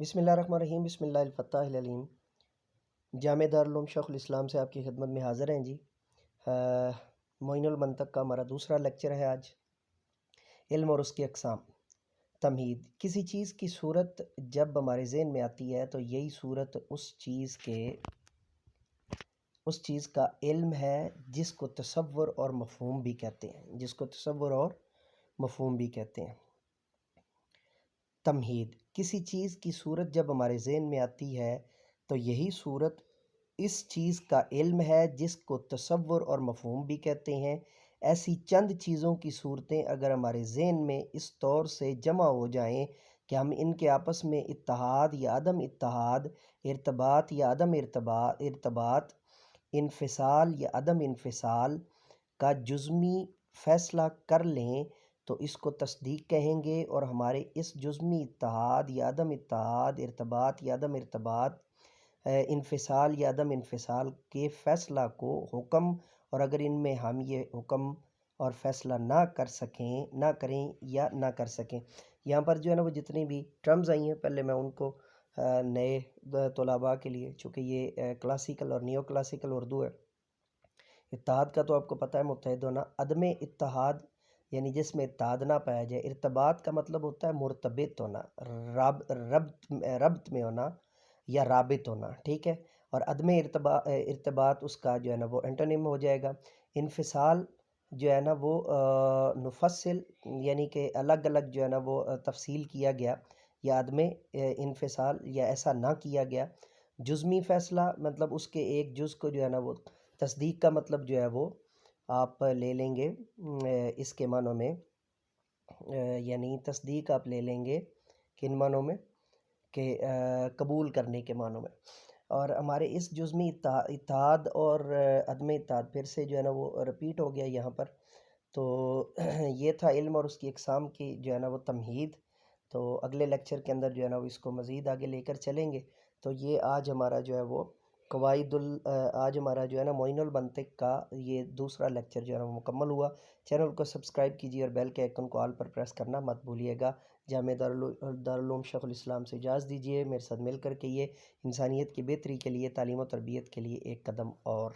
بسم اللہ الرحمن الرحیم، بسم اللہ الفتاح العلیم۔ جامعہ دارالعلوم شیخ الاسلام سے آپ کی خدمت میں حاضر ہیں جی۔ معین المنطق کا ہمارا دوسرا لیکچر ہے آج، علم اور اس کی اقسام۔ تمہید: کسی چیز کی صورت جب ہمارے ذہن میں آتی ہے تو یہی صورت اس چیز کا علم ہے جس کو تصور اور مفہوم بھی کہتے ہیں۔ تمہید: کسی چیز کی صورت جب ہمارے ذہن میں آتی ہے تو یہی صورت اس چیز کا علم ہے جس کو تصور اور مفہوم بھی کہتے ہیں۔ ایسی چند چیزوں کی صورتیں اگر ہمارے ذہن میں اس طور سے جمع ہو جائیں کہ ہم ان کے آپس میں اتحاد یا عدم اتحاد، ارتباط یا عدم ارتباط، انفصال یا عدم انفصال کا جزمی فیصلہ کر لیں تو اس کو تصدیق کہیں گے، اور ہمارے اس جزمی اتحاد یا عدم اتحاد، ارتباط یا عدم ارتباط، انفصال یا عدم انفصال کے فیصلہ کو حکم، اور اگر ان میں ہم یہ حکم اور فیصلہ نہ کریں یا نہ کر سکیں۔ یہاں پر جو ہے نا وہ جتنی بھی ٹرمز آئی ہیں پہلے میں ان کو نئے طلباء کے لیے، چونکہ یہ کلاسیکل اور نیو کلاسیکل اردو ہے۔ اتحاد کا تو آپ کو پتہ ہے متحد ہونا، عدم اتحاد یعنی جس میں اتحاد نہ پایا جائے، ارتباط کا مطلب ہوتا ہے مرتبط ہونا، ربط میں ہونا یا رابط ہونا، ٹھیک ہے، اور عدم ارتباط اس کا جو ہے نا وہ انٹونیم ہو جائے گا۔ انفصال جو ہے نا وہ نفصل یعنی کہ الگ الگ جو ہے نا وہ تفصیل کیا گیا، یا عدم انفصال یا ایسا نہ کیا گیا۔ جزمی فیصلہ مطلب اس کے ایک جز کو جو ہے نا وہ، تصدیق کا مطلب جو ہے وہ آپ لے لیں گے اس کے معنوں میں، یعنی تصدیق آپ لے لیں گے کن معنوں میں کہ قبول کرنے کے معنوں میں۔ اور ہمارے اس جزمی اتحاد اور عدم اتحاد پھر سے جو ہے نا وہ رپیٹ ہو گیا یہاں پر۔ تو یہ تھا علم اور اس کی اقسام کی جو ہے نا وہ تمہید۔ تو اگلے لیکچر کے اندر جو ہے نا وہ اس کو مزید آگے لے کر چلیں گے۔ تو یہ آج ہمارا جو ہے وہ آج ہمارا جو ہے نا معین المنطق کا یہ دوسرا لیکچر جو ہے نا وہ مکمل ہوا۔ چینل کو سبسکرائب کیجیے اور بیل کے آئیکن کو آل پر پریس کرنا مت بھولیے گا۔ جامعہ دارالعلوم شیخ الاسلام سے اجازت دیجیے، میرے ساتھ مل کر کے یہ انسانیت کی بہتری کے لیے، تعلیم و تربیت کے لیے ایک قدم اور